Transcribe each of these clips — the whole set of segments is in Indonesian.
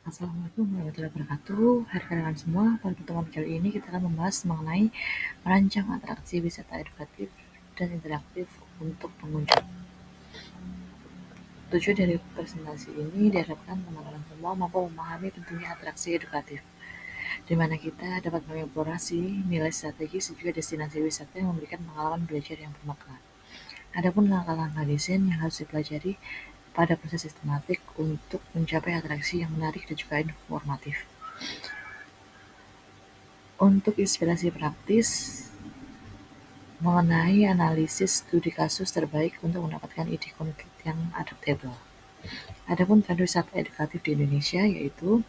Assalamualaikum warahmatullahi wabarakatuh. Hai rekan-rekan semua, pada pertemuan kali ini kita akan membahas mengenai merancang atraksi wisata edukatif dan interaktif untuk pengunjung. Tujuan dari presentasi ini diharapkan teman-teman semua mampu memahami pentingnya atraksi edukatif, di mana kita dapat mengeksplorasi nilai strategis dan juga destinasi wisata yang memberikan pengalaman belajar yang bermakna. Adapun langkah-langkah desain yang harus dipelajari pada proses sistematik untuk mencapai atraksi yang menarik dan juga informatif. Untuk inspirasi praktis mengenai analisis studi kasus terbaik untuk mendapatkan ide konkret yang adaptable. Adapun tren wisata edukatif di Indonesia yaitu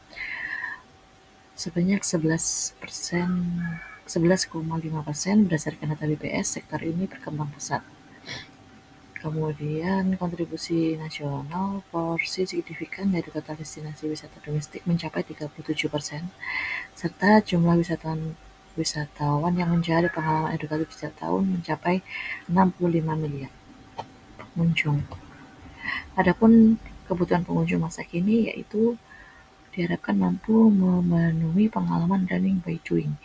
sebanyak 11,5% berdasarkan data BPS, sektor ini berkembang pesat. Kemudian kontribusi nasional porsi signifikan dari total destinasi wisata domestik mencapai 37%, serta jumlah wisatawan yang mencari pengalaman edukatif setiap tahun mencapai 65 miliar pengunjung. Adapun kebutuhan pengunjung masa kini yaitu diharapkan mampu memenuhi pengalaman learning by doing,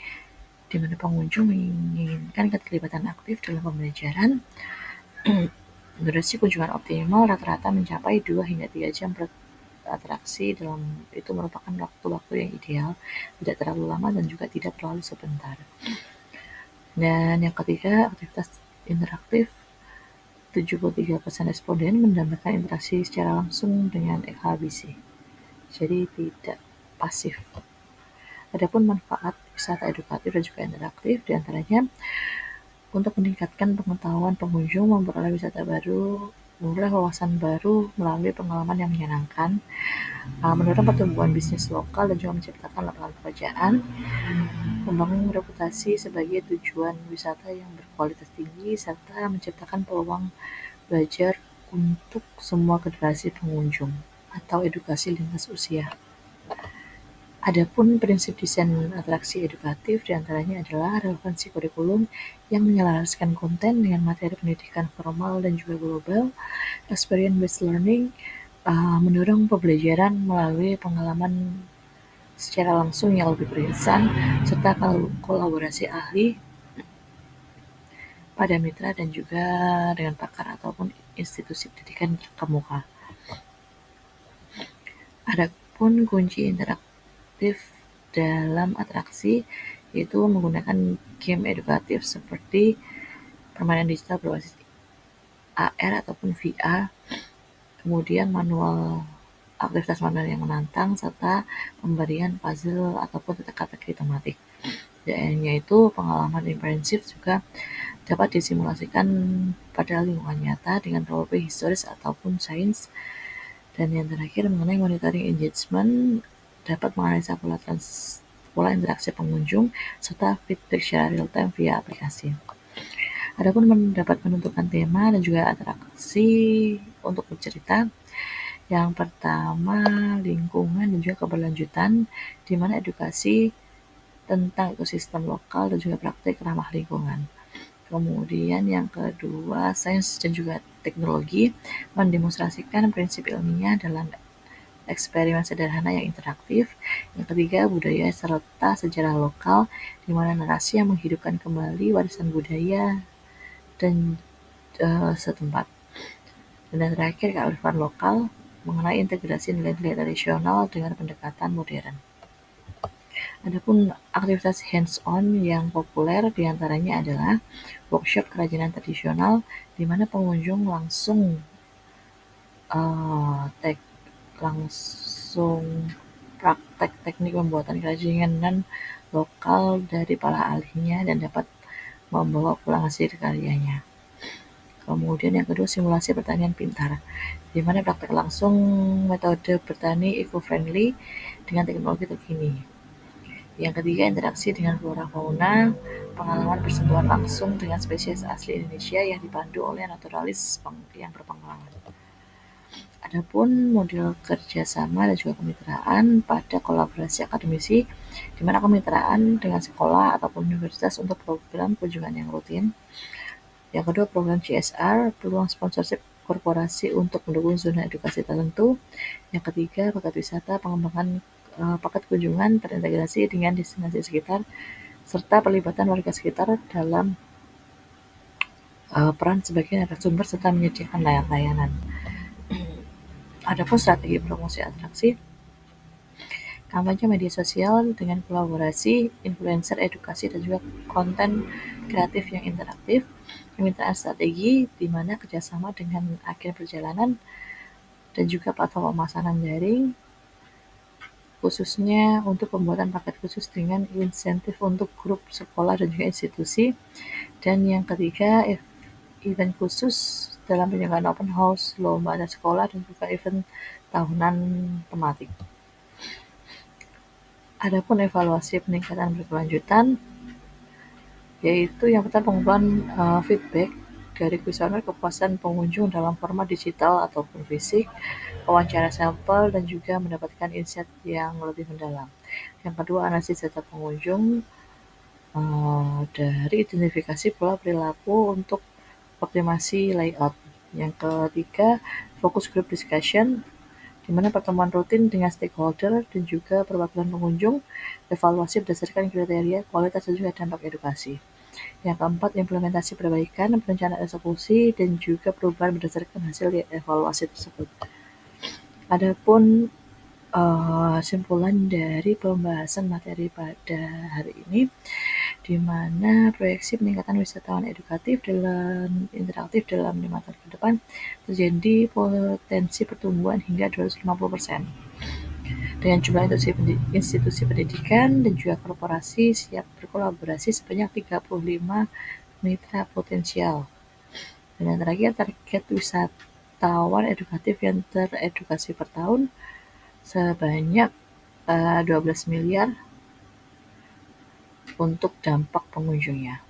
di mana pengunjung menginginkan keterlibatan aktif dalam pembelajaran. Durasi kunjungan optimal rata-rata mencapai 2 hingga 3 jam per atraksi, dalam itu merupakan waktu-waktu yang ideal, tidak terlalu lama dan juga tidak terlalu sebentar. Dan yang ketiga, aktivitas interaktif. 73% responden mendapatkan interaksi secara langsung dengan HBC, jadi tidak pasif. Adapun manfaat wisata edukatif dan juga interaktif diantaranya untuk meningkatkan pengetahuan pengunjung, memperoleh wisata baru, memperoleh wawasan baru melalui pengalaman yang menyenangkan, mendorong pertumbuhan bisnis lokal dan juga menciptakan lapangan pekerjaan, membangun reputasi sebagai tujuan wisata yang berkualitas tinggi, serta menciptakan peluang belajar untuk semua generasi pengunjung atau edukasi lintas usia. Adapun prinsip desain atraksi edukatif diantaranya adalah relevansi kurikulum yang menyelaraskan konten dengan materi pendidikan formal dan juga global, experience based learning, mendorong pembelajaran melalui pengalaman secara langsung yang lebih berkesan, serta kolaborasi ahli pada mitra dan juga dengan pakar ataupun institusi pendidikan terkemuka. Adapun kunci interaktif dalam atraksi yaitu menggunakan game edukatif seperti permainan digital berbasis AR ataupun VR, kemudian aktivitas manual yang menantang, serta pemberian puzzle ataupun teka-teki tematik. Dan yaitu pengalaman immersif juga dapat disimulasikan pada lingkungan nyata dengan role-play historis ataupun sains. Dan yang terakhir mengenai monitoring engagement, dapat menganalisa pola interaksi pengunjung serta feedback secara real time via aplikasi. Adapun dapat menentukan tema dan juga atraksi untuk bercerita. Yang pertama, lingkungan dan juga keberlanjutan, di mana edukasi tentang ekosistem lokal dan juga praktik ramah lingkungan. Kemudian yang kedua, sains dan juga teknologi, mendemonstrasikan prinsip ilmiah dalam eksperimen sederhana yang interaktif. Yang ketiga, budaya serta sejarah lokal, di mana narasi yang menghidupkan kembali warisan budaya dan setempat. Dan yang terakhir, kearifan lokal mengenai integrasi nilai-nilai tradisional dengan pendekatan modern. Adapun aktivitas hands-on yang populer diantaranya adalah workshop kerajinan tradisional, di mana pengunjung langsung praktek teknik pembuatan kerajinan lokal dari para ahlinya dan dapat membawa pulang hasil karyanya. Kemudian yang kedua, simulasi pertanian pintar, di mana praktek langsung metode bertani eco-friendly dengan teknologi terkini. Yang ketiga, interaksi dengan flora fauna, pengalaman bersentuhan langsung dengan spesies asli Indonesia yang dipandu oleh naturalis yang berpengalaman. Adapun model kerjasama dan juga kemitraan pada kolaborasi akademisi, di mana kemitraan dengan sekolah ataupun universitas untuk program kunjungan yang rutin. Yang kedua, program CSR, peluang sponsorship korporasi untuk mendukung zona edukasi tertentu. Yang ketiga, paket wisata, pengembangan paket kunjungan terintegrasi dengan destinasi sekitar, serta pelibatan warga sekitar dalam peran sebagai narasumber serta menyediakan layanan. Adapun strategi promosi atraksi, kampanye media sosial dengan kolaborasi influencer edukasi dan juga konten kreatif yang interaktif, kemitraan strategi di mana kerjasama dengan agen perjalanan dan juga platform pemesanan daring, khususnya untuk pembuatan paket khusus dengan insentif untuk grup sekolah dan juga institusi. Dan yang ketiga, event khusus dalam penyelenggaraan open house, lomba antar sekolah, dan juga event tahunan tematik. Adapun evaluasi peningkatan berkelanjutan, yaitu yang pertama pengumpulan feedback dari kuesioner kepuasan pengunjung dalam format digital ataupun fisik, wawancara sampel, dan juga mendapatkan insight yang lebih mendalam. Yang kedua, analisis data pengunjung dari identifikasi pola perilaku untuk optimasi layout. Yang ketiga, fokus group discussion, di mana pertemuan rutin dengan stakeholder dan juga perwakilan pengunjung, evaluasi berdasarkan kriteria, kualitas, dan juga dampak edukasi. Yang keempat, implementasi perbaikan, perencanaan eksekusi, dan juga perubahan berdasarkan hasil evaluasi tersebut. Adapun simpulan dari pembahasan materi pada hari ini, di mana proyeksi peningkatan wisatawan edukatif dan interaktif dalam 5 tahun ke depan terjadi potensi pertumbuhan hingga 250%. Dengan jumlah institusi pendidikan dan juga korporasi siap berkolaborasi sebanyak 35 mitra potensial. Dan yang terakhir, target wisatawan edukatif yang teredukasi per tahun sebanyak 12 miliar untuk dampak pengunjungnya.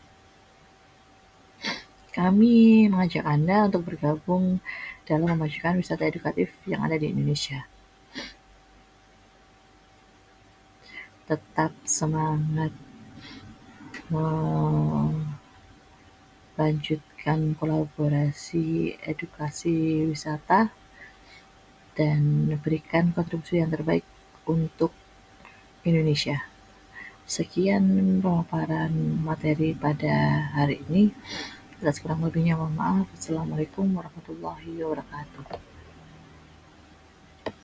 Kami mengajak Anda untuk bergabung dalam memajukan wisata edukatif yang ada di Indonesia. Tetap semangat melanjutkan kolaborasi edukasi wisata dan berikan kontribusi yang terbaik untuk Indonesia. Sekian pemaparan materi pada hari ini. Atas kurang lebihnya mohon maaf. Assalamualaikum warahmatullahi wabarakatuh.